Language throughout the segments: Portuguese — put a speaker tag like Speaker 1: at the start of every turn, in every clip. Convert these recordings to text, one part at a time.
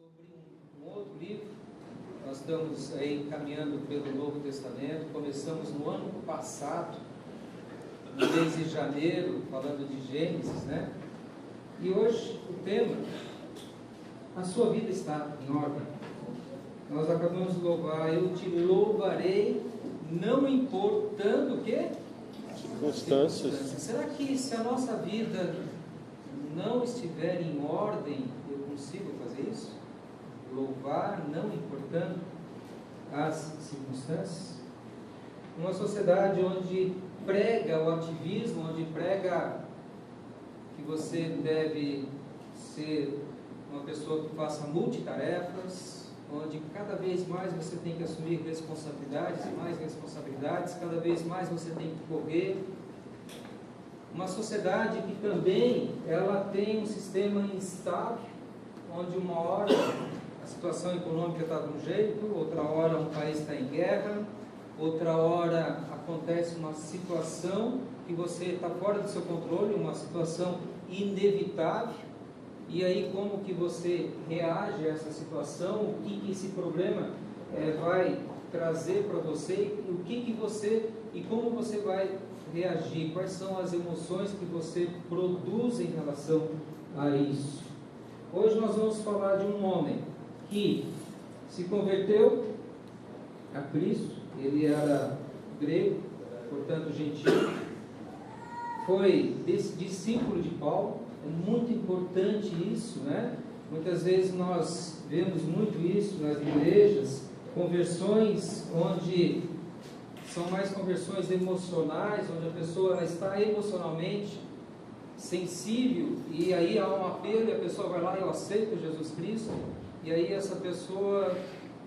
Speaker 1: sobre um outro livro. Nós estamos aí caminhando pelo Novo Testamento. Começamos no ano passado, no mês de janeiro, falando de Gênesis, né? E hoje o tema, a sua vida está em ordem. Nós acabamos de louvar, eu te louvarei, não importando o quê?
Speaker 2: Circunstâncias.
Speaker 1: Será que se a nossa vida não estiver em ordem, eu consigo fazer isso? Louvar, não importando as circunstâncias? Uma sociedade onde prega o ativismo, onde prega que você deve ser uma pessoa que faça multitarefas, onde cada vez mais você tem que assumir responsabilidades e mais responsabilidades, cada vez mais você tem que correr. Uma sociedade que também ela tem um sistema instável, onde uma hora a situação econômica está de um jeito, outra hora um país está em guerra, outra hora acontece uma situação que você está fora do seu controle, uma situação inevitável. E aí como que você reage a essa situação, o que esse problema vai trazer para você, o que você e como você vai reagir, quais são as emoções que você produz em relação a isso. Hoje nós vamos falar de um homem que se converteu a Cristo, ele era grego, portanto gentil, foi discípulo de Paulo. É muito importante isso, né? Muitas vezes nós vemos muito isso nas igrejas, conversões onde são mais conversões emocionais, onde a pessoa está emocionalmente sensível, e aí há um apelo e a pessoa vai lá e eu aceito Jesus Cristo, e aí essa pessoa,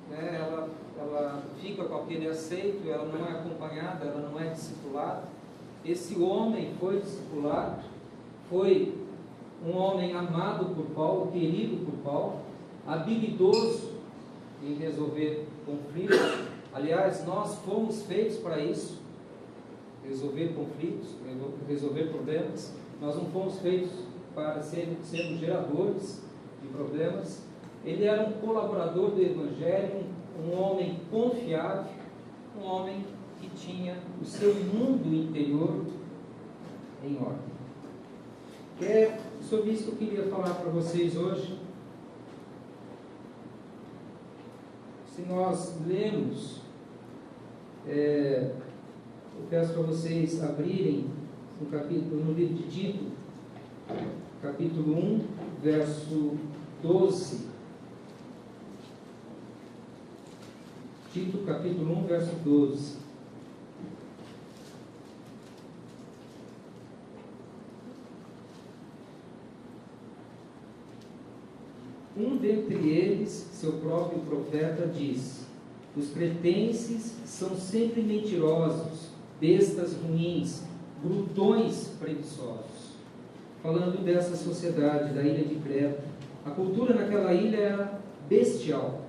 Speaker 1: né, ela fica com aquele aceito, ela não é acompanhada, ela não é discipulada. Esse homem foi discipulado, foi um homem amado por Paulo, querido por Paulo, habilidoso em resolver conflitos. Aliás, nós fomos feitos para isso, resolver conflitos, resolver problemas. Nós não fomos feitos para sermos geradores de problemas. Ele era um colaborador do Evangelho, um homem confiável, um homem que tinha o seu mundo interior em ordem. É sobre isso que eu queria falar para vocês hoje. Se nós lermos, eu peço para vocês abrirem no livro de Tito, capítulo 1, verso 12. Tito, capítulo 1, verso 12. Um dentre eles, seu próprio profeta, diz: os cretenses são sempre mentirosos, bestas ruins, glutões preguiçosos. Falando dessa sociedade da ilha de Creta, a cultura naquela ilha era bestial,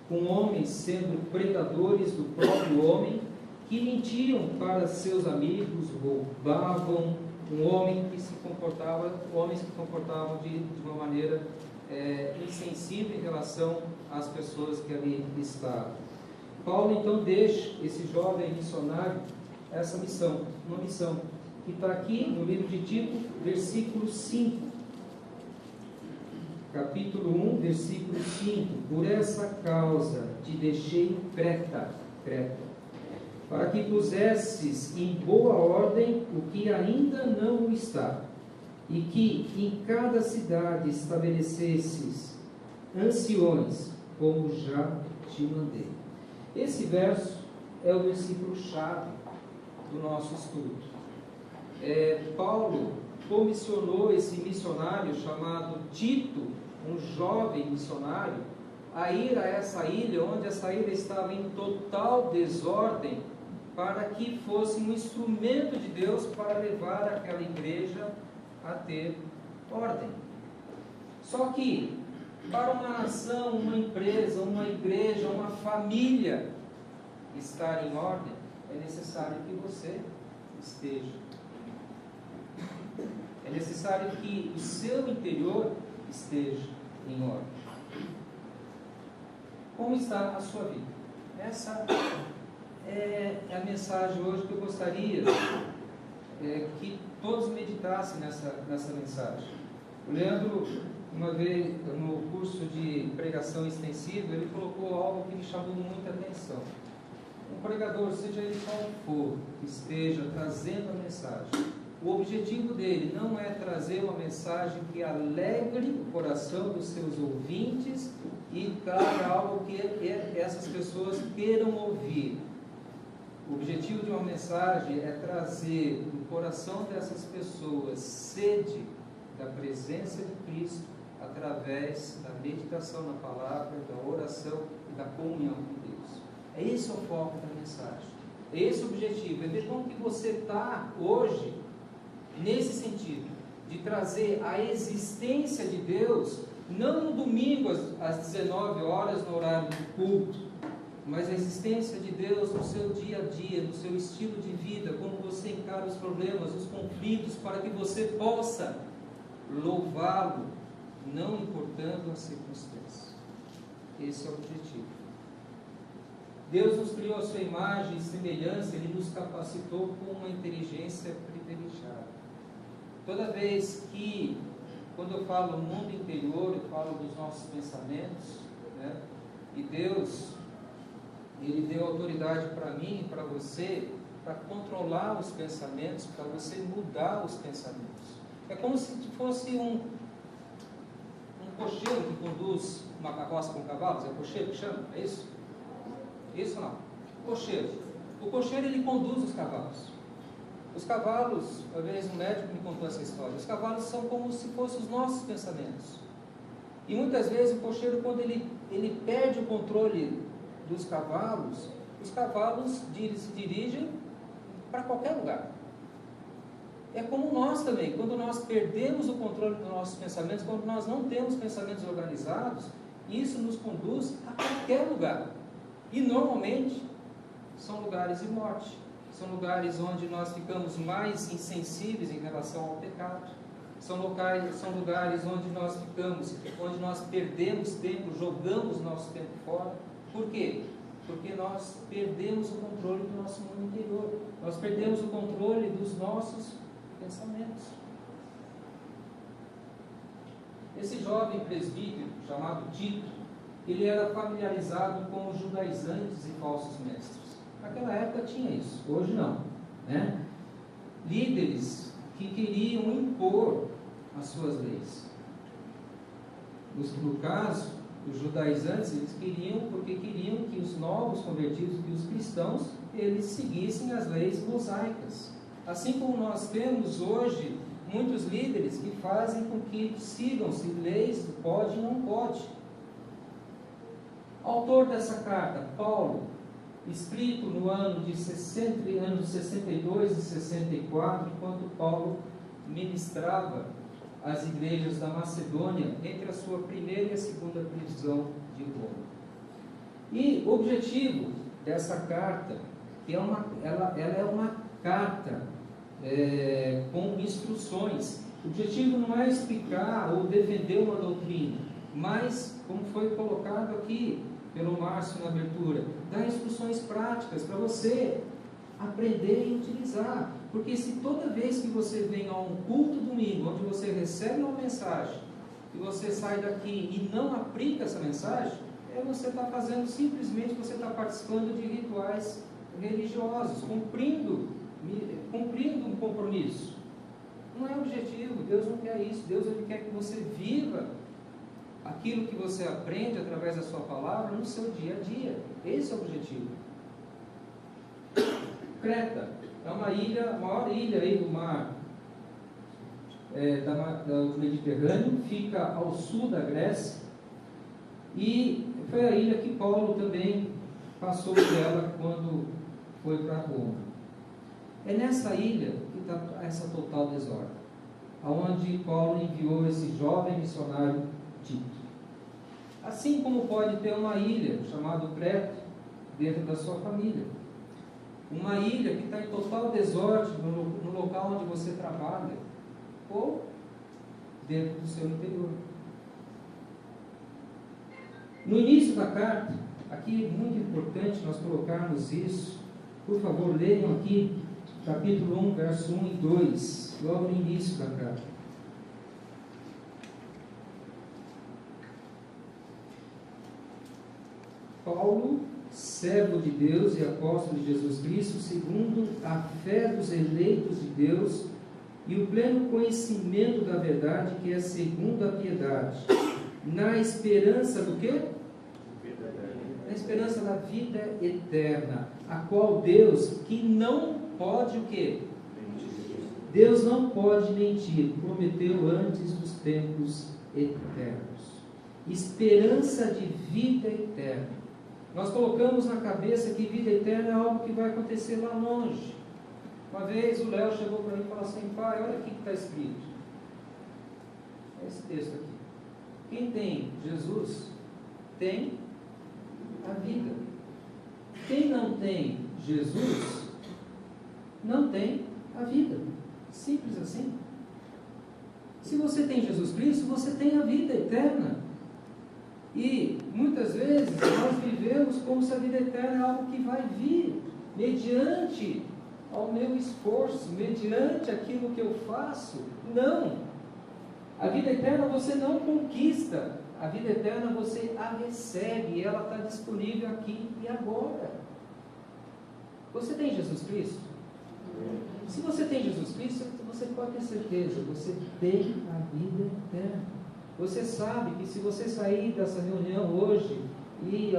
Speaker 1: com homens sendo predadores do próprio homem, que mentiam para seus amigos, roubavam, homens que se comportavam de uma maneira insensível em relação às pessoas que ali estavam. Paulo então deixa esse jovem missionário essa missão, uma missão que está aqui no livro de Tito, versículo 5. Capítulo 1, versículo 5. Por essa causa te deixei Creta, para que pusesses em boa ordem o que ainda não está, e que em cada cidade estabelecesses anciões, como já te mandei. Esse verso é o versículo-chave do nosso estudo. Paulo comissionou esse missionário chamado Tito, um jovem missionário, a ir a essa ilha, onde essa ilha estava em total desordem, para que fosse um instrumento de Deus para levar aquela igreja a ter ordem. Só que para uma nação, uma empresa, uma igreja, uma família estar em ordem, é necessário que você esteja. É necessário que o seu interior esteja em ordem. Como está a sua vida? Essa é a mensagem hoje que eu gostaria que todos meditassem nessa mensagem. O Leandro, uma vez no curso de pregação extensiva, ele colocou algo que me chamou muita atenção. Um pregador, seja ele qual for, que esteja trazendo a mensagem, o objetivo dele não é trazer uma mensagem que alegre o coração dos seus ouvintes e traga algo que essas pessoas queiram ouvir. O objetivo de uma mensagem é trazer no coração dessas pessoas sede da presença de Cristo através da meditação na palavra, da oração e da comunhão com Deus. É esse o foco da mensagem. É esse o objetivo. É ver como que você está hoje nesse sentido, de trazer a existência de Deus, não no domingo às 19 horas, no horário do culto, mas a existência de Deus no seu dia a dia, no seu estilo de vida, como você encara os problemas, os conflitos, para que você possa louvá-lo, não importando as circunstâncias. Esse é o objetivo. Deus nos criou a sua imagem e semelhança, Ele nos capacitou com uma inteligência privilegiada. Toda vez que, quando eu falo mundo interior, eu falo dos nossos pensamentos, né? E Deus, Ele deu autoridade para mim e para você, para controlar os pensamentos, para você mudar os pensamentos. É como se fosse um cocheiro que conduz uma carroça com cavalos. É o cocheiro que chama? É isso? Isso ou não? Cocheiro. O cocheiro, ele conduz os cavalos. Os cavalos, uma vez um médico me contou essa história, os cavalos são como se fossem os nossos pensamentos. E muitas vezes o cocheiro, quando ele perde o controle dos cavalos, os cavalos se dirigem para qualquer lugar. É como nós também, quando nós perdemos o controle dos nossos pensamentos, quando nós não temos pensamentos organizados, isso nos conduz a qualquer lugar. E normalmente são lugares de morte. São lugares onde nós ficamos mais insensíveis em relação ao pecado. São lugares onde nós ficamos, onde nós perdemos tempo, jogamos nosso tempo fora. Por quê? Porque nós perdemos o controle do nosso mundo interior. Nós perdemos o controle dos nossos pensamentos. Esse jovem presbítero, chamado Tito, ele era familiarizado com os judaizantes e falsos mestres. Naquela época tinha isso, hoje não, né? Líderes que queriam impor as suas leis. No caso, os judaizantes, eles queriam que os novos convertidos, que os cristãos, eles seguissem as leis mosaicas. Assim como nós temos hoje muitos líderes que fazem com que sigam-se leis do pode e não pode. Autor dessa carta, Paulo, escrito no ano de 62 e 64, quando Paulo ministrava as igrejas da Macedônia entre a sua primeira e a segunda prisão de Roma. E o objetivo dessa carta, ela é uma carta com instruções. O objetivo não é explicar ou defender uma doutrina, mas, como foi colocado aqui pelo Márcio na abertura, dar instruções práticas para você aprender e utilizar. Porque se toda vez que você vem a um culto domingo, onde você recebe uma mensagem, e você sai daqui e não aplica essa mensagem, você está fazendo simplesmente, você está participando de rituais religiosos, cumprindo um compromisso. Não é objetivo, Deus não quer isso. Deus, Ele quer que você viva aquilo que você aprende através da sua palavra no seu dia a dia. Esse é o objetivo. Creta é uma ilha, a maior ilha aí do mar do Mediterrâneo, fica ao sul da Grécia, e foi a ilha que Paulo também passou por ela quando foi para Roma. É nessa ilha que está essa total desordem, aonde Paulo enviou esse jovem missionário Tito. Assim como pode ter uma ilha chamada Creta dentro da sua família, uma ilha que está em total desordem no local onde você trabalha, ou dentro do seu interior. No início da carta, Aqui é muito importante nós colocarmos isso. Por favor, leiam aqui capítulo 1, verso 1 e 2, logo no início da carta. Paulo, servo de Deus e apóstolo de Jesus Cristo, segundo a fé dos eleitos de Deus e o pleno conhecimento da verdade, que é segundo a piedade, na esperança do quê? Na esperança da vida eterna, a qual Deus, que não pode o quê? Deus não pode mentir, prometeu antes dos tempos eternos. Esperança de vida eterna. Nós colocamos na cabeça que vida eterna é algo que vai acontecer lá longe. Uma vez o Léo chegou para mim e falou assim: pai, olha aqui que está escrito. É esse texto aqui. Quem tem Jesus tem a vida. Quem não tem Jesus não tem a vida. Simples assim. Se você tem Jesus Cristo, você tem a vida eterna. E muitas vezes nós vivemos como se a vida eterna é algo que vai vir mediante ao meu esforço, mediante aquilo que eu faço. Não! A vida eterna você não conquista. A vida eterna você a recebe e ela está disponível aqui e agora. Você tem Jesus Cristo? Se você tem Jesus Cristo, você pode ter certeza, você tem a vida eterna. Você sabe que se você sair dessa reunião hoje e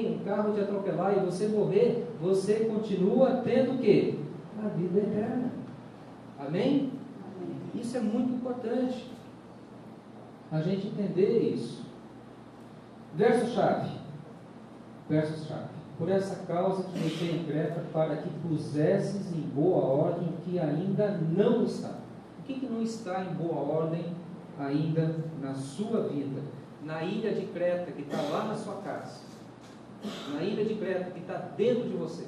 Speaker 1: um carro te atropelar e você morrer, você continua tendo o quê? A vida eterna. Amém? Isso é muito importante. A gente entender isso. Verso-chave. Verso-chave. Por essa causa te deixei em Creta, para que pusesses em boa ordem o que ainda não está. O que não está em boa ordem ainda na sua vida? Na ilha de Creta, que está lá na sua casa. Na ilha de Creta, que está dentro de você.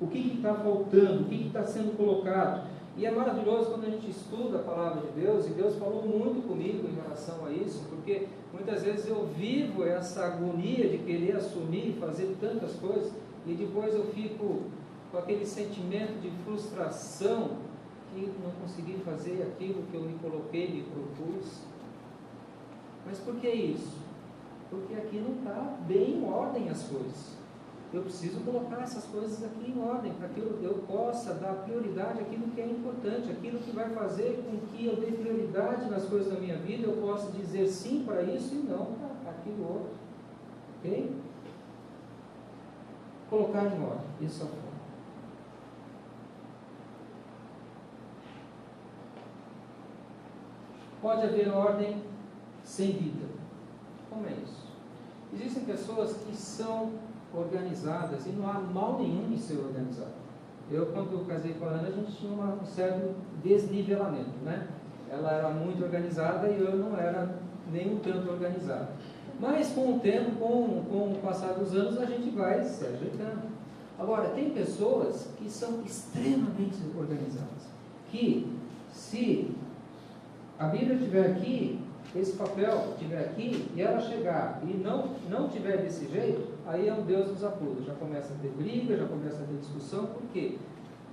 Speaker 1: O que está faltando? O que está sendo colocado? E é maravilhoso quando a gente estuda a palavra de Deus, e Deus falou muito comigo em relação a isso, porque muitas vezes eu vivo essa agonia de querer assumir e fazer tantas coisas, e depois eu fico com aquele sentimento de frustração, que não consegui fazer aquilo que eu me coloquei, me propus. Mas por que isso? Porque aqui não está bem em ordem as coisas. Eu preciso colocar essas coisas aqui em ordem, para que eu possa dar prioridade àquilo que é importante, aquilo que vai fazer com que eu dê prioridade nas coisas da minha vida, eu possa dizer sim para isso e não para aquilo outro. Ok? Colocar em ordem, isso é a forma. Pode haver ordem sem vida. Como é isso? Existem pessoas que são organizadas e não há mal nenhum em ser organizado. Quando eu casei com a Ana, a gente tinha um certo desnivelamento, né? Ela era muito organizada e eu não era nem um tanto organizado. Mas com o tempo, com o passar dos anos, a gente vai se ajeitando. Agora, tem pessoas que são extremamente organizadas, que se a Bíblia estiver aqui, esse papel estiver aqui, e ela chegar e não tiver desse jeito, aí é um Deus nos acuda. Já começa a ter briga, já começa a ter discussão. Por quê?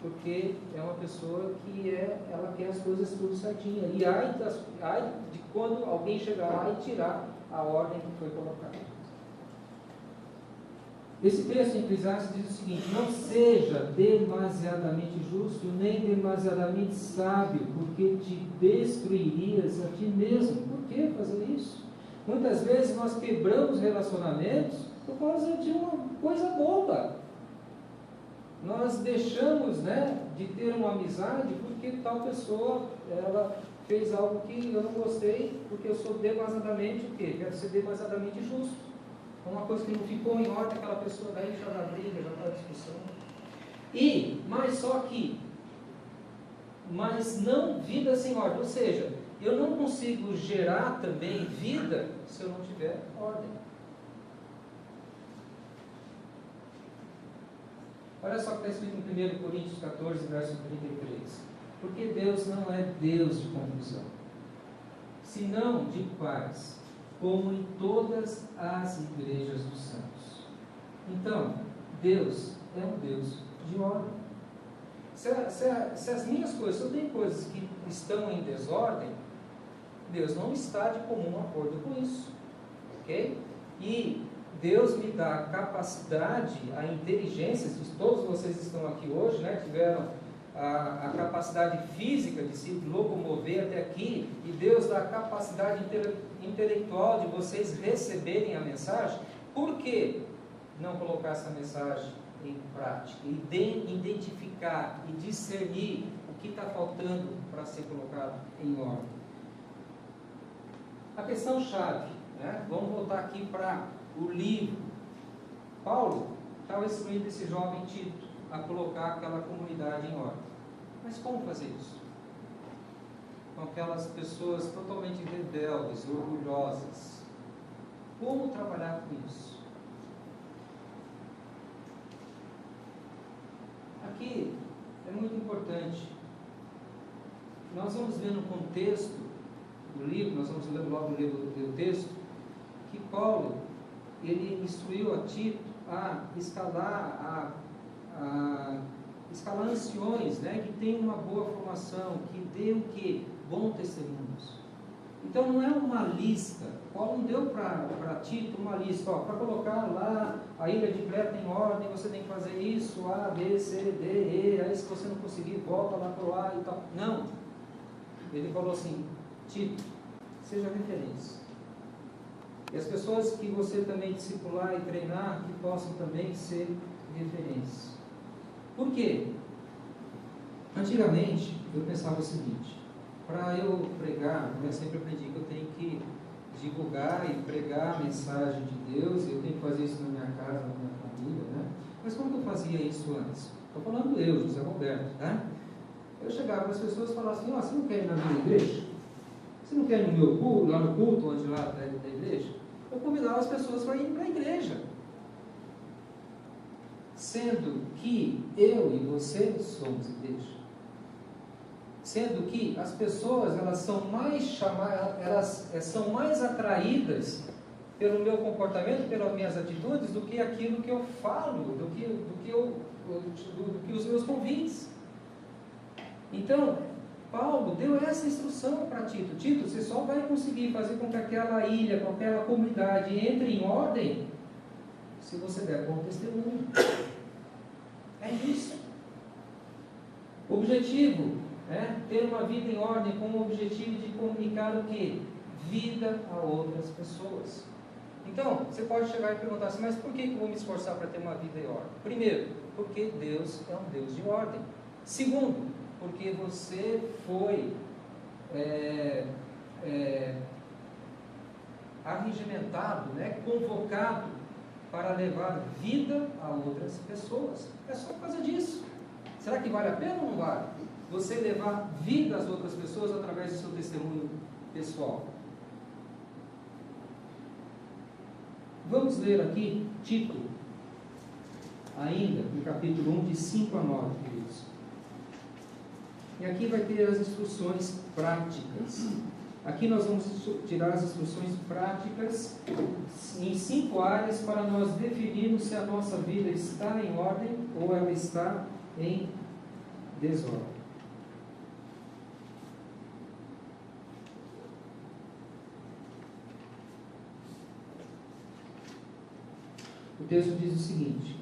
Speaker 1: Porque é uma pessoa que ela quer as coisas tudo certinho. E ai de quando alguém chegar lá e tirar a ordem que foi colocada. Esse texto em Eclesiastes diz o seguinte: não seja demasiadamente justo, nem demasiadamente sábio, porque te destruirias a ti mesmo. Por que fazer isso? Muitas vezes nós quebramos relacionamentos por causa de uma coisa boba. Nós deixamos, de ter uma amizade porque tal pessoa, ela fez algo que eu não gostei, porque eu sou demasiadamente o quê? Quero ser demasiadamente justo. Uma coisa que não ficou em ordem, aquela pessoa daí já dá briga, já está discussão. Mas não vida sem ordem. Ou seja, eu não consigo gerar também vida se eu não tiver ordem. Olha só o que está escrito em 1 Coríntios 14, verso 33. Porque Deus não é Deus de confusão, senão de paz, como em todas as igrejas dos santos. Então, Deus é um Deus de ordem. Se as minhas coisas, se eu tenho coisas que estão em desordem, Deus não está de comum acordo com isso, ok? E Deus me dá a capacidade, a inteligência, se todos vocês estão aqui hoje, né, tiveram a capacidade física de se locomover até aqui, e Deus dá a capacidade intelectual de vocês receberem a mensagem. Por que não colocar essa mensagem em prática, e identificar e discernir o que está faltando para ser colocado em ordem? A questão chave, né? Vamos voltar aqui para o livro. Paulo estava instruindo esse jovem Tito a colocar aquela comunidade em ordem. Mas como fazer isso? Com aquelas pessoas totalmente rebeldes, orgulhosas. Como trabalhar com isso? Aqui é muito importante. Nós vamos ver no contexto do livro, nós vamos ler logo o texto, que Paulo, ele instruiu a Tito a escalar anciões, né, que tenham uma boa formação, que dê o quê? Bons testemunhos. Então não é uma lista. Paulo não deu para Tito uma lista, para colocar lá a ilha de Creta em ordem, você tem que fazer isso, A, B, C, D, E, aí se você não conseguir, volta lá para o A e tal. Não. Ele falou assim: Tito, seja referência. E as pessoas que você também discipular e treinar, que possam também ser referências. Por quê? Antigamente, eu pensava o seguinte: para eu pregar, eu sempre aprendi que eu tenho que divulgar e pregar a mensagem de Deus, eu tenho que fazer isso na minha casa, na minha família, né? Mas como que eu fazia isso antes? Estou falando eu, José Roberto, tá? Eu chegava para as pessoas e falava assim: você não quer ir na minha igreja? Você não quer ir no meu culto, lá no culto, onde lá da igreja? Eu convidava as pessoas para ir para a igreja. Sendo que eu e você somos igreja. Sendo que as pessoas, elas são mais atraídas pelo meu comportamento, pelas minhas atitudes, do que aquilo que eu falo, do que os meus convites. Então, Paulo deu essa instrução para Tito: Tito, você só vai conseguir fazer com que aquela ilha, com aquela comunidade entre em ordem se você der bom testemunho. É isso. O objetivo é ter uma vida em ordem com o objetivo de comunicar o quê? Vida a outras pessoas. Então, você pode chegar e perguntar assim: mas por que eu vou me esforçar para ter uma vida em ordem? Primeiro, porque Deus é um Deus de ordem. Segundo, porque você foi arregimentado, né, convocado para levar vida a outras pessoas. É só por causa disso. Será que vale a pena ou não vale? Você levar vida às outras pessoas através do seu testemunho pessoal. Vamos ler aqui Tito, ainda no capítulo 1, de 5 a 9, queridos. E aqui vai ter as instruções práticas. Aqui nós vamos tirar as instruções práticas em 5 áreas para nós definirmos se a nossa vida está em ordem ou ela está em desordem. O texto diz o seguinte: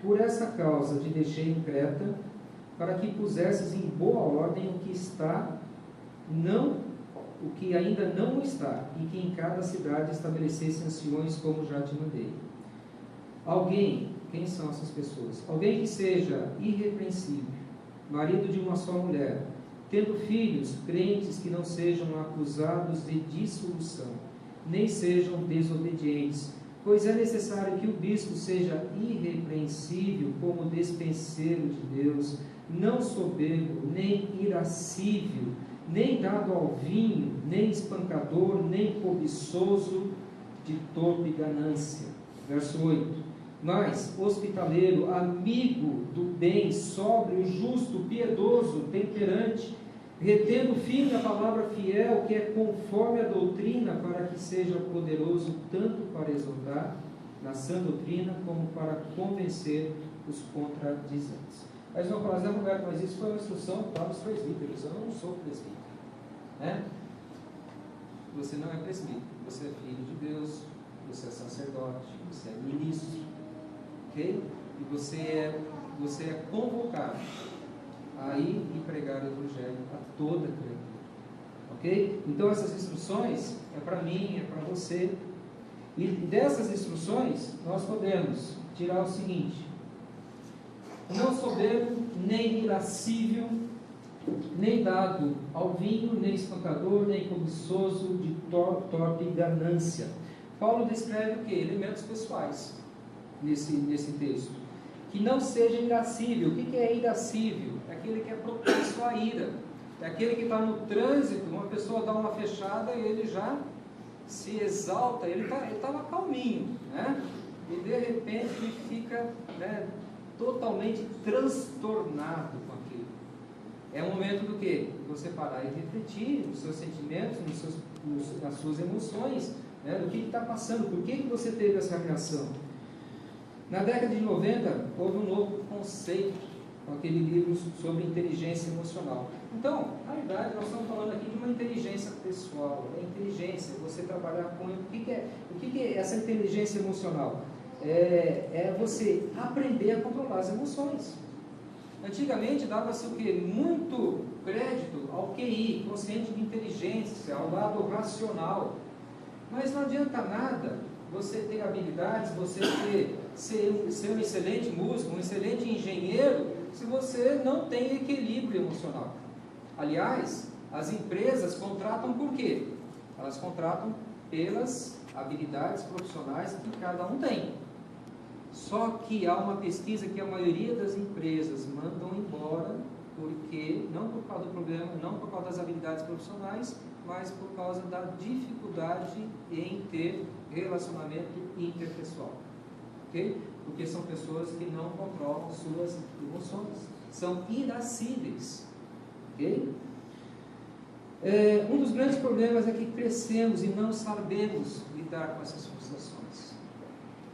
Speaker 1: por essa causa te deixei em Creta, para que pusesses em boa ordem o que ainda não está, e que em cada cidade estabelecesse anciões, como já te mandei. Quem são essas pessoas? Alguém que seja irrepreensível, marido de uma só mulher, tendo filhos, crentes, que não sejam acusados de dissolução, nem sejam desobedientes, pois é necessário que o bispo seja irrepreensível como despenseiro de Deus, não soberbo, nem irascível, nem dado ao vinho, nem espancador, nem cobiçoso de torpe ganância. Verso 8. Mas hospitaleiro, amigo do bem, sóbrio, justo, piedoso, temperante, retendo firme a palavra fiel, que é conforme a doutrina, para que seja poderoso tanto para exortar na sã doutrina, como para convencer os contradizentes. Mas não falar, Roberto, mas isso foi uma instrução para os presbíteros. Eu não sou presbítero, né? Você não é presbítero, você é filho de Deus, você é sacerdote, você é ministro, ok? E você é convocado a ir e pregar o Evangelho a toda criatura, ok? Então essas instruções é para mim, é para você. E dessas instruções nós podemos tirar o seguinte: não soberbo, nem irascível, nem dado ao vinho, nem espancador, nem cobiçoso de torpe ganância. Paulo descreve o que? Elementos pessoais nesse texto. Que não seja irascível. O que é irascível? É aquele que é propício à ira. É aquele que está no trânsito, uma pessoa dá uma fechada e ele já se exalta, ele estava calminho, né? E de repente ele fica, né, totalmente transtornado com aquilo. É o momento do quê? Você parar e refletir nos seus sentimentos, nas suas emoções, né, do que está passando, por que você teve essa reação. Na década de 90, houve um novo conceito com aquele livro sobre inteligência emocional. Então, na verdade, nós estamos falando aqui de uma inteligência pessoal. É inteligência, você trabalhar com... O que é essa inteligência emocional? É você aprender a controlar as emoções. Antigamente dava-se o quê? Muito crédito ao QI, consciente de inteligência, ao lado racional. Mas não adianta nada você ter habilidades, você ser um excelente músico, um excelente engenheiro, se você não tem equilíbrio emocional. Aliás, as empresas contratam por quê? Elas contratam pelas habilidades profissionais que cada um tem. Só que há uma pesquisa que a maioria das empresas mandam embora, porque, não por causa do problema, não por causa das habilidades profissionais, mas por causa da dificuldade em ter relacionamento interpessoal. Okay? Porque são pessoas que não controlam suas emoções, são irascíveis. Okay? Um dos grandes problemas é que crescemos e não sabemos lidar com essas frustrações.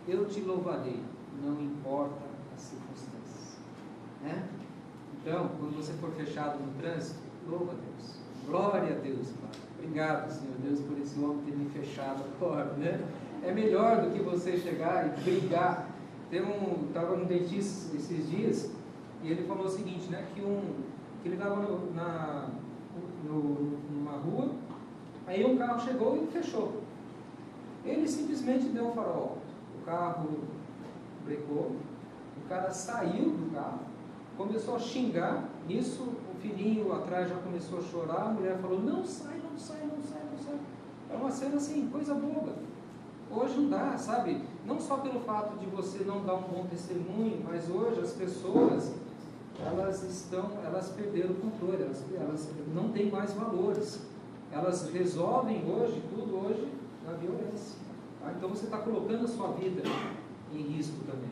Speaker 1: Eu te louvarei, não importa as circunstâncias, né? Então, quando você for fechado no trânsito, louva a Deus, glória a Deus, Pai. Obrigado, Senhor Deus, por esse homem ter me fechado agora, né? É melhor do que você chegar e brigar. Estava no dentista esses dias e ele falou o seguinte, né? Que ele estava numa rua, aí um carro chegou e fechou. Ele simplesmente deu um farol. O carro brecou, o cara saiu do carro, começou a xingar. Nisso o filhinho atrás já começou a chorar. A mulher falou: não sai, não sai, não sai, não sai. É uma cena assim, coisa boba. Hoje não dá, sabe? Não só pelo fato de você não dar um bom testemunho, mas hoje as pessoas, elas perderam o controle, elas não têm mais valores. Elas resolvem hoje, tudo hoje, na violência. Tá? Então você está colocando a sua vida em risco também.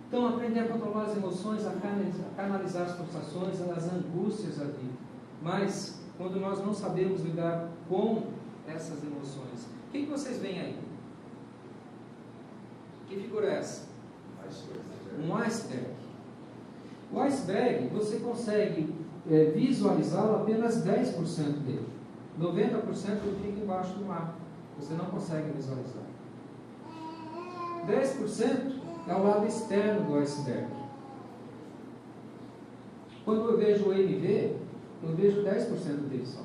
Speaker 1: Então, aprender a controlar as emoções, a canalizar as frustrações, as angústias da vida. Mas, quando nós não sabemos lidar com essas emoções, o que vocês veem aí? Que figura é essa? Um iceberg. O iceberg, você consegue visualizá-lo apenas 10% dele. 90% ele fica embaixo do mar. Você não consegue visualizar. 10% é o lado externo do iceberg. Quando eu vejo o MV, eu vejo 10% dele só.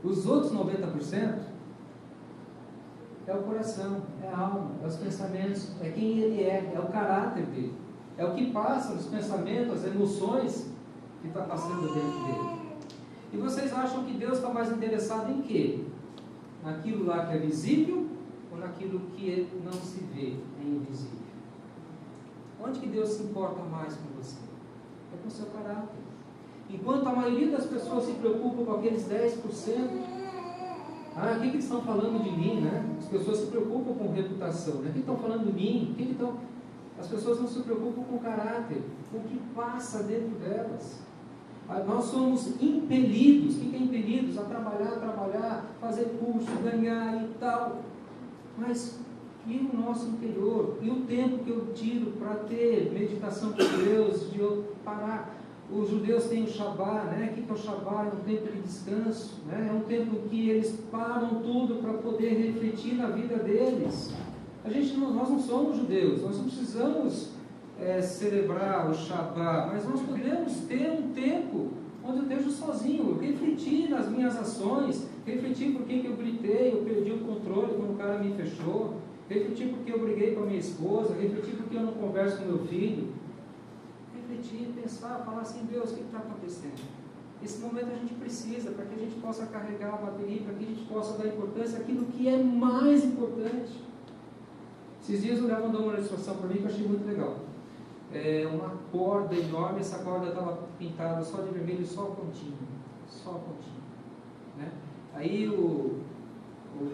Speaker 1: Os outros 90% é o coração, é a alma, é os pensamentos, é quem ele é o caráter dele. É o que passa nos pensamentos, as emoções que está passando dentro dele. E vocês acham que Deus está mais interessado em quê? Naquilo lá que é visível ou naquilo que não se vê, é invisível? Onde que Deus se importa mais com você? É com o seu caráter. Enquanto a maioria das pessoas se preocupa com aqueles 10%, o que eles estão falando de mim, né? As pessoas se preocupam com reputação, né? O que estão falando de mim? As pessoas não se preocupam com o caráter, com o que passa dentro delas. Nós somos impelidos. O que é impelidos? A trabalhar, fazer curso, ganhar e tal. Mas e o nosso interior? E o tempo que eu tiro para ter meditação com Deus, de eu parar? Os judeus têm o Shabá, né? O que é o Shabá? É um tempo de descanso, né? É um tempo que eles param tudo para poder refletir na vida deles. Nós não somos judeus, nós não precisamos celebrar o Shabá, mas nós podemos ter um tempo onde eu esteja sozinho, refletir nas minhas ações, refletir por que eu gritei, eu perdi o controle quando o cara me fechou, refletir porque eu briguei com a minha esposa, refletir porque eu não converso com meu filho, refletir, pensar, falar assim, Deus, o que está acontecendo? Esse momento a gente precisa, para que a gente possa carregar a bateria, para que a gente possa dar importância àquilo que é mais importante. Esses dias o Léo mandou uma ilustração para mim que eu achei muito legal. Uma corda enorme, essa corda estava pintada só de vermelho, só a pontinha, né? Aí o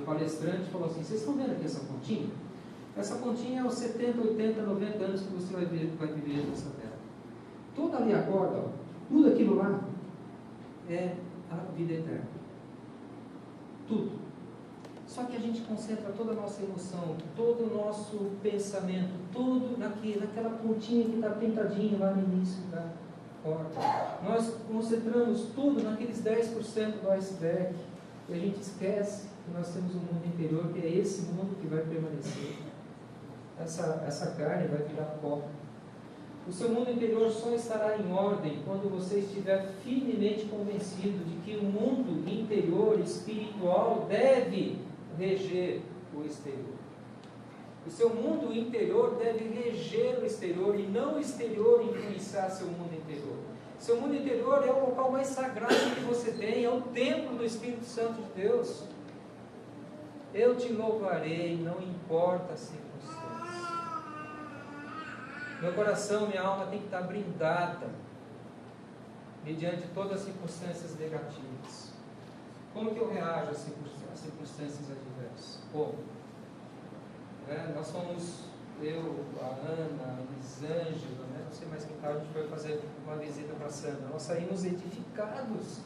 Speaker 1: palestrante falou assim, vocês estão vendo aqui essa pontinha? Essa pontinha é os 70, 80, 90 anos que você vai viver nessa terra. Toda ali a corda, ó, tudo aquilo lá é a vida eterna. Tudo. Só que a gente concentra toda a nossa emoção, todo o nosso pensamento, tudo naquela pontinha que está pintadinho lá no início da corda. Nós concentramos tudo naqueles 10% do iceberg. E a gente esquece que nós temos um mundo interior, que é esse mundo que vai permanecer. Essa carne vai virar pó. O seu mundo interior só estará em ordem quando você estiver firmemente convencido de que o mundo interior espiritual deve reger o exterior. O seu mundo interior deve reger o exterior e não o exterior influenciar seu mundo interior. Seu mundo interior é o local mais sagrado que você tem, é o templo do Espírito Santo de Deus. Eu te louvarei, não importa as circunstâncias. Meu coração, minha alma tem que estar blindada mediante todas as circunstâncias negativas. Como que eu reajo às circunstâncias adversas? Como? Nós somos, eu, a Ana, a Elisângela, não sei mais quem está, a gente foi fazer uma visita para a Sandra. Nós saímos edificados.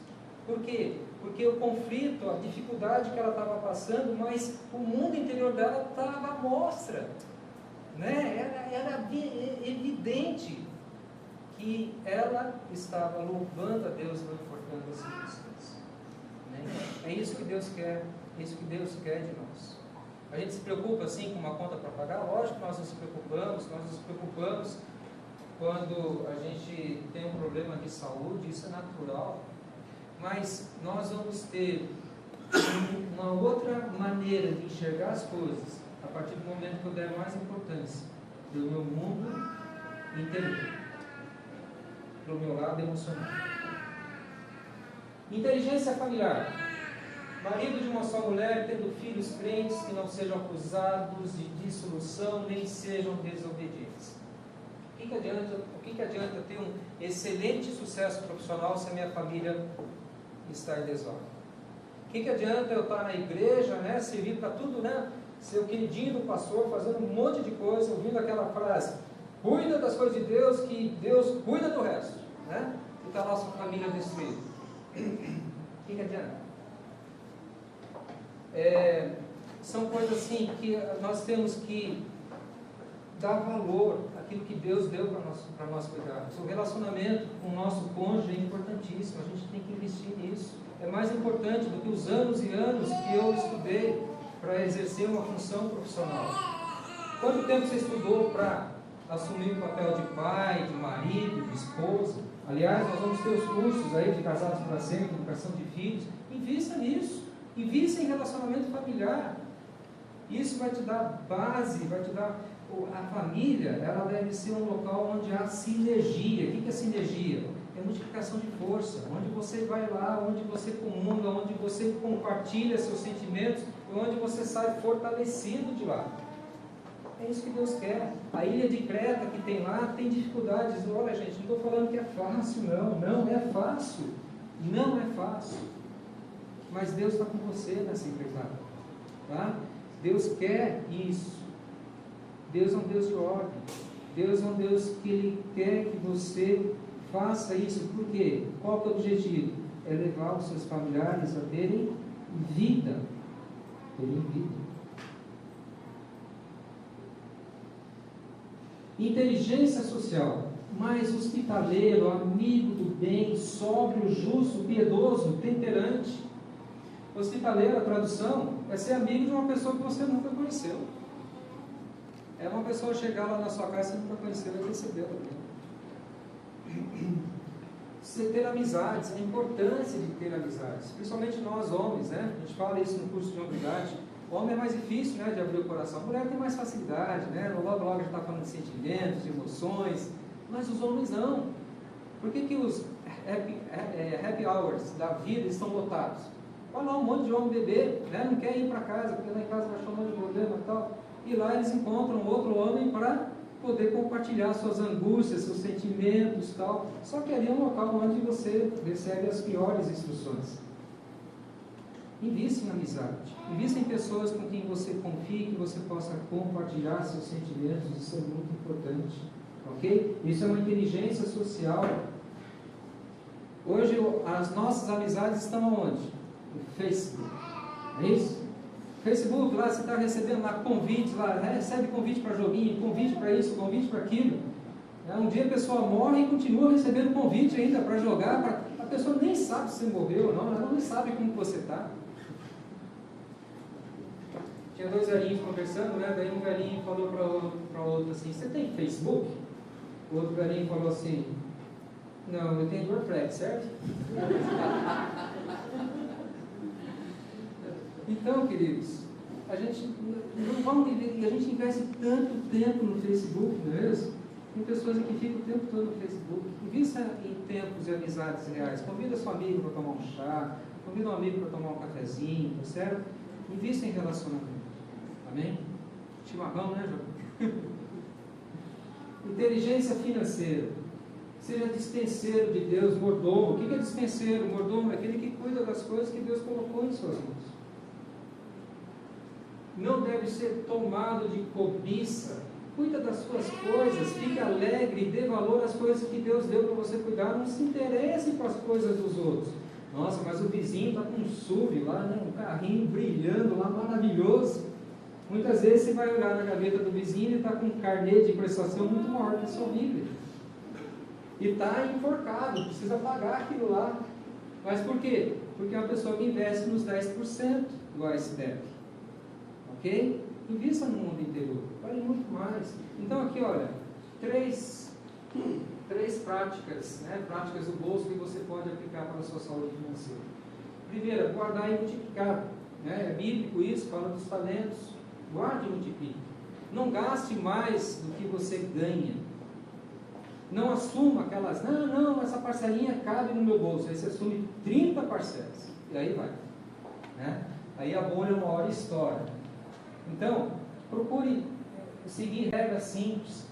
Speaker 1: Por quê? Porque o conflito, a dificuldade que ela estava passando, mas o mundo interior dela estava à mostra. Era evidente que ela estava louvando a Deus, não importando as circunstâncias. É isso que Deus quer, é isso que Deus quer de nós. A gente se preocupa assim com uma conta para pagar? Lógico que nós nos preocupamos quando a gente tem um problema de saúde, isso é natural. Mas nós vamos ter uma outra maneira de enxergar as coisas a partir do momento que eu der mais importância do meu mundo interior, do meu lado emocional. Inteligência familiar. Marido de uma só mulher, tendo filhos crentes que não sejam acusados de dissolução, nem sejam desobedientes. O que adianta ter um excelente sucesso profissional se a minha família está em desordem? O que adianta eu estar na igreja, servir para tudo, ser o queridinho do pastor, fazendo um monte de coisa, ouvindo aquela frase, cuida das coisas de Deus, que Deus cuida do resto, e está a nossa família destruída. O que adianta? São coisas assim que nós temos que dar valor àquilo que Deus deu para nós cuidarmos. O relacionamento com o nosso cônjuge é importantíssimo, a gente tem que investir nisso. É mais importante do que os anos e anos que eu estudei para exercer uma função profissional. Quanto tempo você estudou para assumir o papel de pai, de marido, de esposa? Aliás, nós vamos ter os cursos aí de casados para sempre, educação de filhos. Invista nisso. Invista em relacionamento familiar. Isso vai te dar base, vai te dar... A família, ela deve ser um local onde há sinergia. O que é sinergia? É multiplicação de força. Onde você vai lá, onde você comunga, onde você compartilha seus sentimentos, e onde você sai fortalecido de lá. É isso que Deus quer. A ilha de Creta que tem lá, tem dificuldades. Olha, gente, não estou falando que é fácil, não. Não é fácil. Não é fácil. Mas Deus está com você nessa empreitada. Tá? Deus quer isso. Deus é um Deus de ordem. Deus é um Deus que Ele quer que você faça isso. Por quê? Qual que é o objetivo? É levar os seus familiares a terem vida. Terem vida. Inteligência social, mais hospitaleiro, amigo do bem, sóbrio, justo, piedoso, temperante. Hospitaleiro, a tradução, é ser amigo de uma pessoa que você nunca conheceu. É uma pessoa chegar lá na sua casa e você nunca conheceu e recebê-la. Você ter amizades, a importância de ter amizades, principalmente nós homens, né? A gente fala isso no curso de hombridade. O homem é mais difícil, né, de abrir o coração. A mulher tem mais facilidade, né? Logo já está falando de sentimentos, de emoções, mas os homens não. Por que os happy hours da vida estão lotados? Vai lá um monte de homem beber, né? Não quer ir para casa, porque lá em casa vai achar um monte de problema e tal. E lá eles encontram outro homem para poder compartilhar suas angústias, seus sentimentos e tal. Só que ali é um local onde você recebe as piores instruções. Invista em amizade. Invista em pessoas com quem você confie, que você possa compartilhar seus sentimentos. Isso é muito importante. Ok? Isso é uma inteligência social. Hoje as nossas amizades estão onde? No Facebook. É isso? Facebook, lá você está recebendo lá convites, lá, recebe convite para joguinho, convite para isso, convite para aquilo. Um dia a pessoa morre e continua recebendo convite ainda para jogar. A pessoa nem sabe se você morreu ou não, ela nem sabe como você está. Tinha dois velhinhos conversando, né? Daí um velhinho falou para o outro assim: você tem Facebook? O outro velhinho falou assim: não, eu tenho WordPress, certo? Então, queridos, a gente não vamos viver, a gente investe tanto tempo no Facebook, não é mesmo? Tem pessoas que ficam o tempo todo no Facebook. Invista em tempos e amizades reais. Convida seu amigo para tomar um chá, convida um amigo para tomar um cafezinho, tá certo? Invista em relacionamento. Amém? Chimarrão, né, João? Inteligência financeira. Seja dispenseiro de Deus, mordomo. O que é dispenseiro? Mordomo é aquele que cuida das coisas que Deus colocou em suas mãos. Não deve ser tomado de cobiça. Cuida das suas coisas, fique alegre e dê valor às coisas que Deus deu para você cuidar. Não se interesse com as coisas dos outros. Nossa, mas o vizinho está com um SUV lá, né? Um carrinho brilhando lá, maravilhoso. Muitas vezes você vai olhar na gaveta do vizinho e está com um carnê de prestação muito maior que a sua Bíblia. E está enforcado, precisa pagar aquilo lá. Mas por quê? Porque é uma pessoa que investe nos 10% do iceberg. Ok? Invista no mundo interior, vale muito mais. Então aqui, olha, três práticas, né? Práticas do bolso que você pode aplicar para a sua saúde financeira. Primeira, guardar e multiplicar, né? É bíblico isso, fala dos talentos. Guarde e multiplique. Não gaste mais do que você ganha. Não assuma aquelas, não, essa parcelinha cabe no meu bolso. Aí você assume 30 parcelas. E aí vai, né? Aí a bolha uma hora estoura. Então, procure seguir regras simples.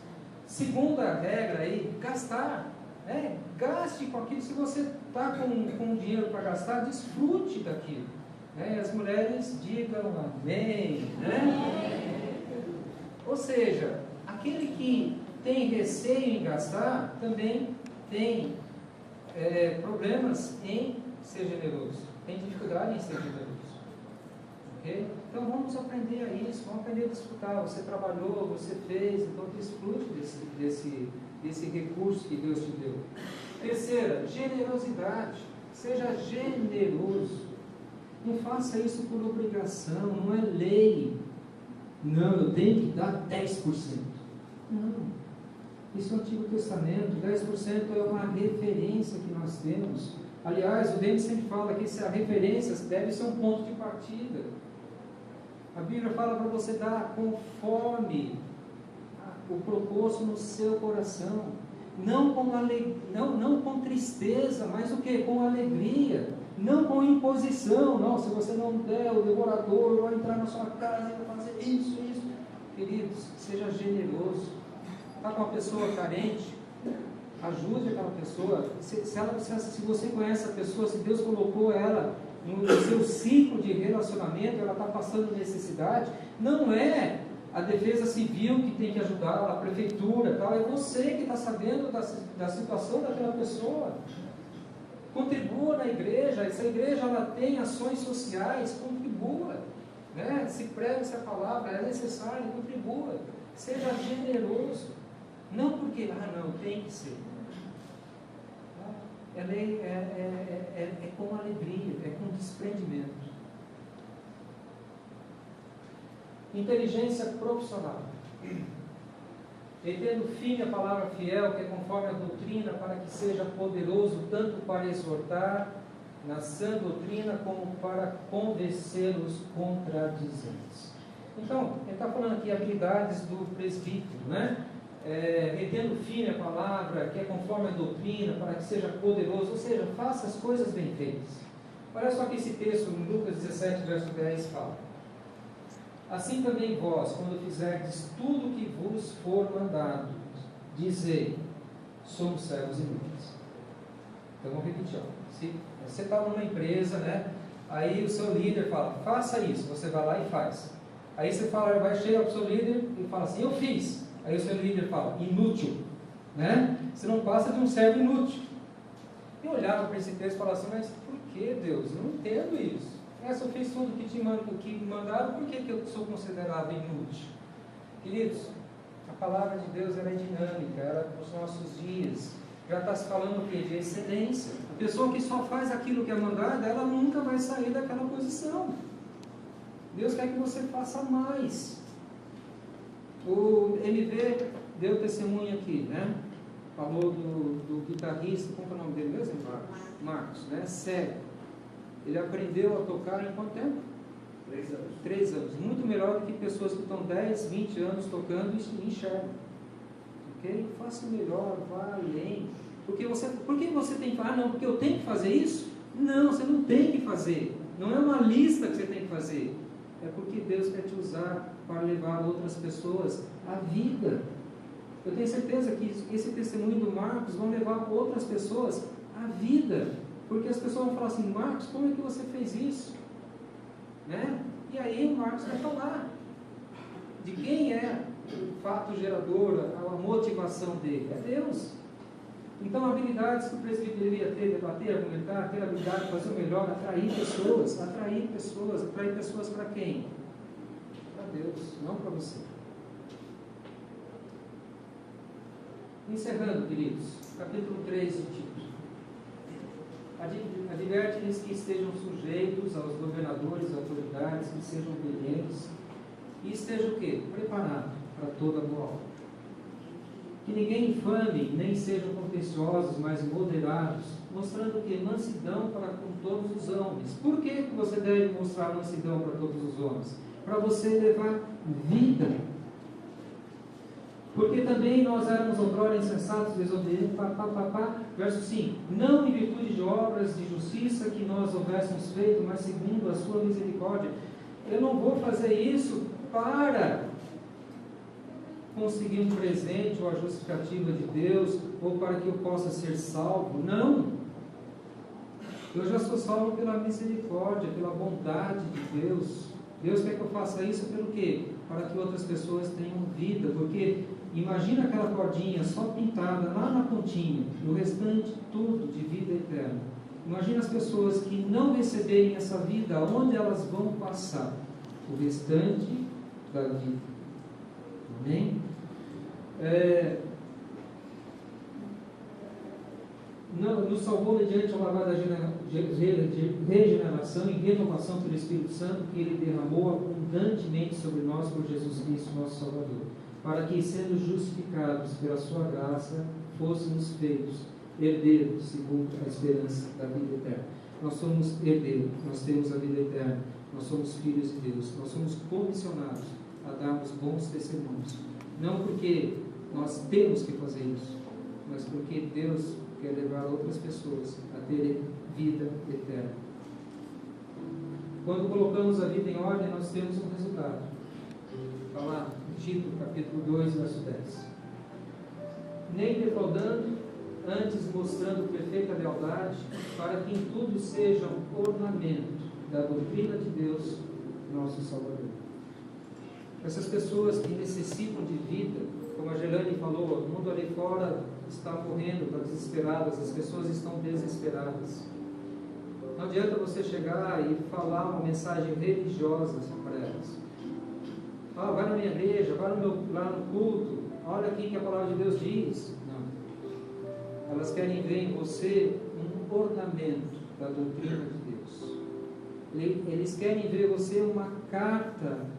Speaker 1: Segunda regra aí, gastar. Né? Gaste com aquilo. Se você está com dinheiro para gastar, desfrute daquilo. Né? As mulheres digam amém. Né? Ou seja, aquele que tem receio em gastar, também tem problemas em ser generoso. Tem dificuldade em ser generoso. Okay? Então vamos aprender a isso, vamos aprender a desfrutar. Você trabalhou, você fez, então desfrute desse recurso que Deus te deu. Terceira, generosidade. Seja generoso. Não faça isso por obrigação, não é lei. Não, eu tenho que dar 10%. Não. Isso é o Antigo Testamento. 10% é uma referência que nós temos. Aliás, o Dente sempre fala que a referência deve ser um ponto de partida. A Bíblia fala para você dar conforme o propósito no seu coração. Não com tristeza, mas o que? Com alegria. Não com imposição. Não, se você não der, o devorador vai entrar na sua casa e vai fazer isso. Queridos, seja generoso. Está com uma pessoa carente, ajude aquela pessoa. Se você conhece a pessoa, se Deus colocou ela no seu ciclo de relacionamento, ela está passando necessidade, não é a defesa civil que tem que ajudá-la, a prefeitura, tal. É você que está sabendo da situação daquela pessoa. Contribua na igreja. Essa igreja ela tem ações sociais, contribua. Né? Se prega essa palavra, é necessário, contribua. Seja generoso. Não porque, não, tem que ser. É com alegria, é com desprendimento. Inteligência profissional. Retendo firme a palavra fiel, que é conforme a doutrina, para que seja poderoso tanto para exortar na sã doutrina, como para convencer os contradizentes. Então, ele está falando aqui habilidades do presbítero, né? Retendo firme a palavra, que é conforme a doutrina, para que seja poderoso, ou seja, faça as coisas bem feitas. Olha só que esse texto, em Lucas 17, verso 10, fala: assim também vós, quando fizerdes tudo o que vos for mandado, dizei, somos servos inúteis. Então vamos repetir, se você está numa empresa, né? Aí o seu líder fala, faça isso, você vai lá e faz. Aí você fala, vai chegar para o seu líder e fala assim, eu fiz. Aí o seu líder fala, inútil, né? Você não passa de um servo inútil. Eu olhava para esse texto e falava assim, mas por que, Deus? Eu não entendo isso. Se eu fiz tudo que me mandaram, por que eu sou considerado inútil? Queridos, a palavra de Deus ela é dinâmica, ela é para os nossos dias. Já está se falando o quê? De excelência. A pessoa que só faz aquilo que é mandado, ela nunca vai sair daquela posição. Deus quer que você faça mais. O MV deu testemunho aqui, né? Falou do guitarrista, como é o nome dele mesmo? Marcos, né? Cego. Ele aprendeu a tocar em quanto tempo?
Speaker 3: 3 anos.
Speaker 1: 3 anos. Muito melhor do que pessoas que estão 10, 20 anos tocando e enxergam. Ok? Faça melhor, vá além. Por que você tem que falar, não, porque eu tenho que fazer isso? Não, você não tem que fazer. Não é uma lista que você tem que fazer. É porque Deus quer te usar para levar outras pessoas à vida. Eu tenho certeza que esse testemunho do Marcos vão levar outras pessoas à vida. Porque as pessoas vão falar assim, Marcos, como é que você fez isso? Né? E aí o Marcos vai falar de quem é o fato gerador, a motivação dele. É Deus. Então, habilidades que o presbítero deveria ter, debater, argumentar, ter a habilidade de fazer o melhor, atrair pessoas para quem? Para Deus, não para você. Encerrando, queridos, capítulo 3 de Tito. Adverte-lhes que estejam sujeitos aos governadores, autoridades, que sejam obedientes e estejam o quê? Preparados para toda boa obra. Que ninguém infame, nem sejam contenciosos, mas moderados, mostrando que mansidão para com todos os homens. Por que você deve mostrar mansidão para todos os homens? Para você levar vida. Porque também nós éramos outrora insensatos, desobedientes, verso 5, não em virtude de obras de justiça que nós houvéssemos feito, mas segundo a sua misericórdia. Eu não vou fazer isso para conseguir um presente ou a justificativa de Deus, ou para que eu possa ser salvo. Não! Eu já sou salvo pela misericórdia, pela bondade de Deus. Deus quer que eu faça isso pelo quê? Para que outras pessoas tenham vida, porque imagina aquela cordinha só pintada lá na pontinha, no restante tudo de vida eterna. Imagina as pessoas que não receberem essa vida, onde elas vão passar o restante da vida. Amém? Nos salvou mediante a lavada de regeneração e renovação pelo Espírito Santo, que Ele derramou abundantemente sobre nós por Jesus Cristo, nosso Salvador, para que, sendo justificados pela sua graça, fôssemos feitos herdeiros segundo a esperança da vida eterna. Nós somos herdeiros, nós temos a vida eterna, nós somos filhos de Deus, nós somos comissionados a darmos bons testemunhos, não porque nós temos que fazer isso, mas porque Deus quer levar outras pessoas a terem vida eterna. Quando colocamos a vida em ordem, nós temos um resultado. Está lá, Tito, capítulo 2, verso 10. Nem defraudando, antes mostrando perfeita lealdade, para que em tudo sejam ornamento da doutrina de Deus, nosso Salvador. Essas pessoas que necessitam de vida, como a Gelane falou, o mundo ali fora está morrendo, está desesperado, as pessoas estão desesperadas. Não adianta você chegar e falar uma mensagem religiosa para elas. Ah, vai na minha igreja, vai lá no culto, olha aqui que a palavra de Deus diz. Não. Elas querem ver em você um ornamento da doutrina de Deus. Eles querem ver você uma carta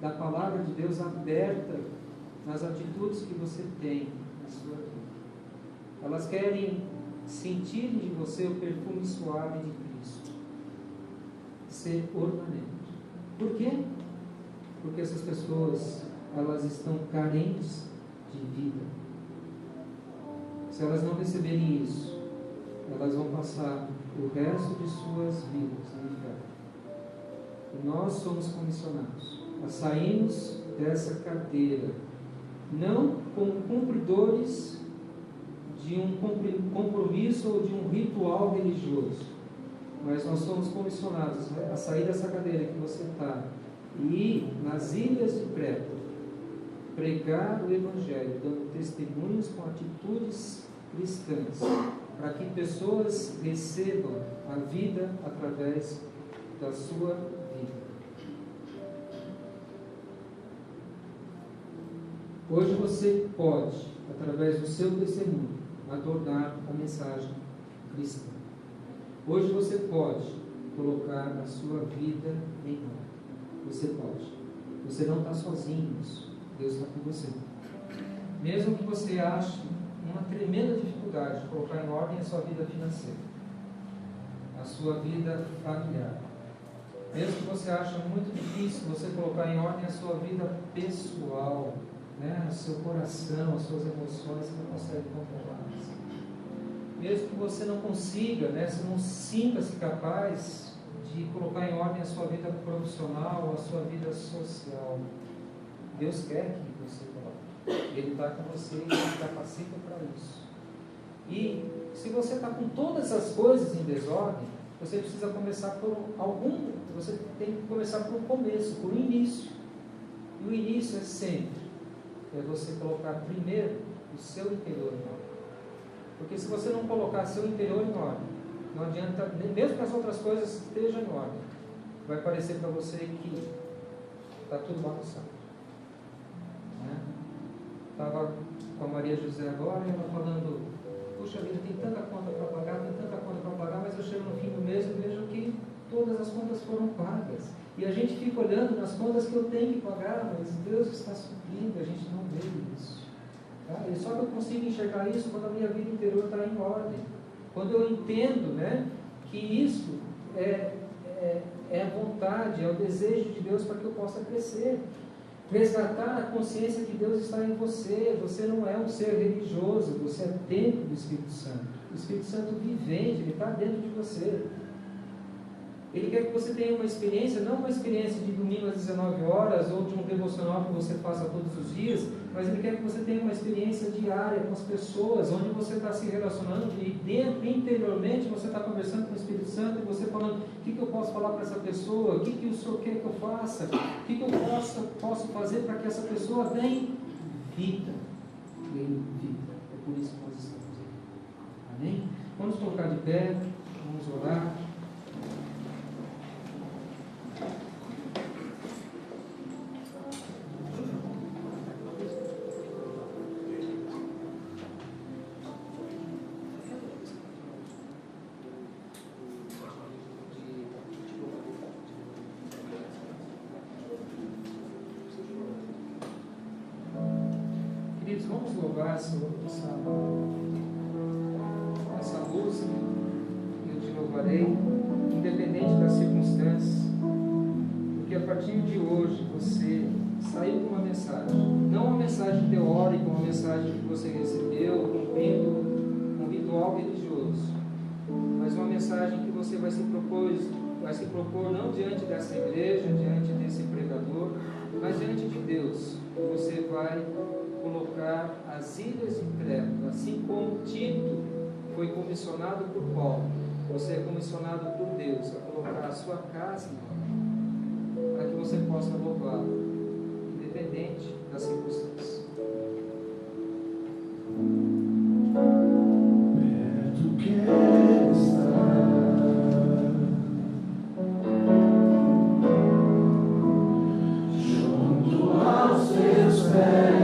Speaker 1: da palavra de Deus aberta nas atitudes que você tem na sua vida. Elas querem sentir de você o perfume suave de Cristo. Ser ornamento. Por quê? Porque essas pessoas, elas estão carentes de vida. Se elas não receberem isso, elas vão passar o resto de suas vidas no inferno. E nós somos comissionados a sairmos dessa cadeira, não como cumpridores de um compromisso ou de um ritual religioso, mas nós somos comissionados a sair dessa cadeira que você está e ir nas ilhas de Creta, pregar o Evangelho, dando testemunhos com atitudes cristãs, para que pessoas recebam a vida através da sua vida. Hoje você pode, através do seu testemunho, adornar a mensagem cristã. Hoje você pode colocar a sua vida em ordem. Você pode. Você não está sozinho nisso. Deus está com você. Mesmo que você ache uma tremenda dificuldade de colocar em ordem a sua vida financeira, a sua vida familiar. Mesmo que você ache muito difícil você colocar em ordem a sua vida pessoal, né? O seu coração, as suas emoções, você não consegue controlar. Mesmo que você não consiga, né? Você não sinta-se capaz de colocar em ordem a sua vida profissional, a sua vida social. Deus quer que você coloque. Ele está com você e Ele capacita para isso. E se você está com todas essas coisas em desordem, você precisa começar por você tem que começar por um começo, por um início. E o início é sempre você colocar primeiro o seu interior em ordem. Porque se você não colocar seu interior em ordem, não adianta, mesmo que as outras coisas estejam em ordem, vai parecer para você que está tudo bagunçado. Estava com a Maria José agora, e ela falando, puxa vida, tem tanta conta para pagar, mas eu chego no fim do mês e vejo que todas as contas foram pagas. E a gente fica olhando nas contas que eu tenho que pagar, mas Deus está suprindo, a gente não vê isso. Tá? E só que eu consigo enxergar isso quando a minha vida interior está em ordem. Quando eu entendo, né, que isso é a vontade, é o desejo de Deus para que eu possa crescer. Resgatar a consciência que Deus está em você. Você não é um ser religioso, você é templo do Espírito Santo. O Espírito Santo vivente, ele está dentro de você. Ele quer que você tenha uma experiência, não uma experiência de domingo às 19 horas ou de um devocional que você faça todos os dias, mas Ele quer que você tenha uma experiência diária com as pessoas, onde você está se relacionando e dentro, interiormente, você está conversando com o Espírito Santo e você falando, o que eu posso falar para essa pessoa? O que o Senhor quer que eu faça? O que eu posso fazer para que essa pessoa tenha vida? Tenha vida. É por isso que nós estamos aqui. Amém? Vamos colocar de pé, vamos orar. Vamos louvar, Senhor, essa música. Eu te louvarei, independente das circunstâncias, porque a partir de hoje você saiu com uma mensagem, não uma mensagem teórica, uma mensagem que você recebeu cumprindo um ritual religioso, mas uma mensagem que você vai se propor não diante dessa igreja, diante desse pregador, mas diante de Deus. Você vai colocar as ilhas de Creta, assim como Tito foi comissionado por Paulo, você é comissionado por Deus a colocar a sua casa em ordem, para que você possa louvar, independente das circunstâncias.
Speaker 3: Perto quero estar, junto aos teus pés,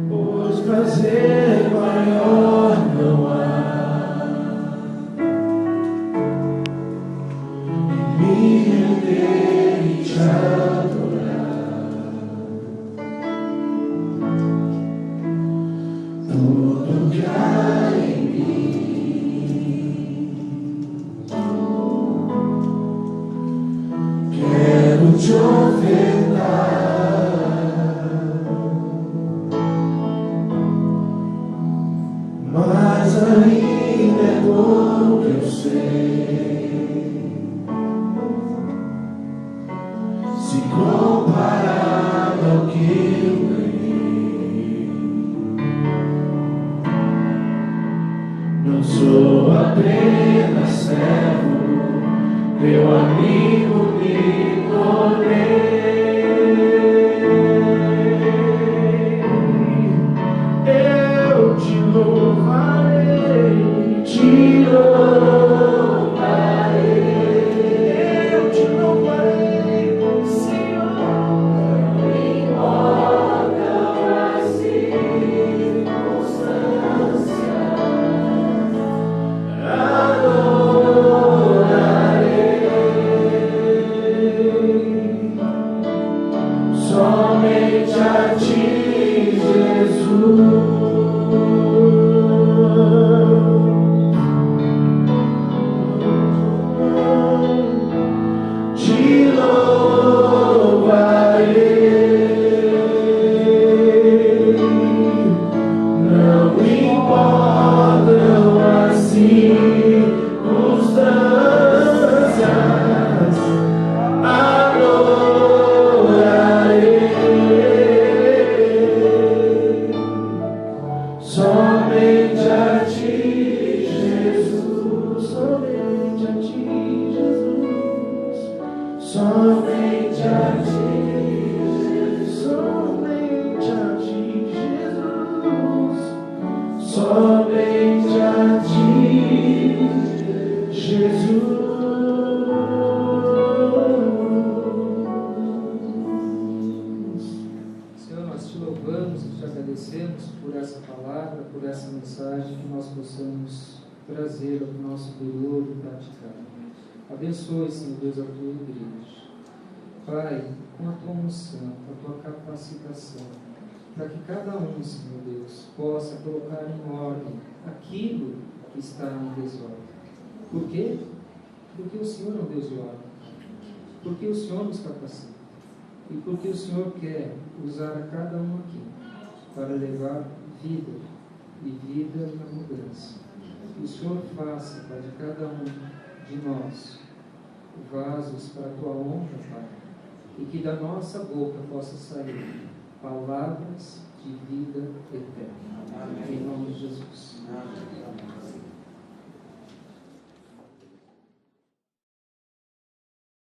Speaker 3: pois prazer maior não há em me render e te adorar. Tudo que há em mim, quero te ofertar, mas ainda é pouco eu sei, se comparado ao que eu ganhei. Não sou apenas servo, teu amigo me tornei. Eu te louvarei, te louvarei, eu te louvarei, Senhor. Não importam as circunstâncias, somente a ti, Jesus. Te louvarei, não importam as circunstâncias, adorarei, somente a ti, Jesus, somente a ti, Jesus, somente a ti, somente a ti, Jesus, somente a ti, Jesus.
Speaker 1: Senhor, nós te louvamos e te agradecemos por essa palavra, por essa mensagem, que nós possamos trazer ao nosso interior e praticar. Abençoe, Senhor Deus, a tua igreja. Pai, com a tua unção, com a tua capacitação, para que cada um, Senhor Deus, possa colocar em ordem aquilo que está em desordem. Por quê? Porque o Senhor é um Deus de ordem. Porque o Senhor nos capacita. E porque o Senhor quer usar a cada um aqui para levar vida e vida na mudança. Que o Senhor faça, Pai, de cada um de nós vasos para a tua honra, Pai, e que da nossa boca possa sair palavras de vida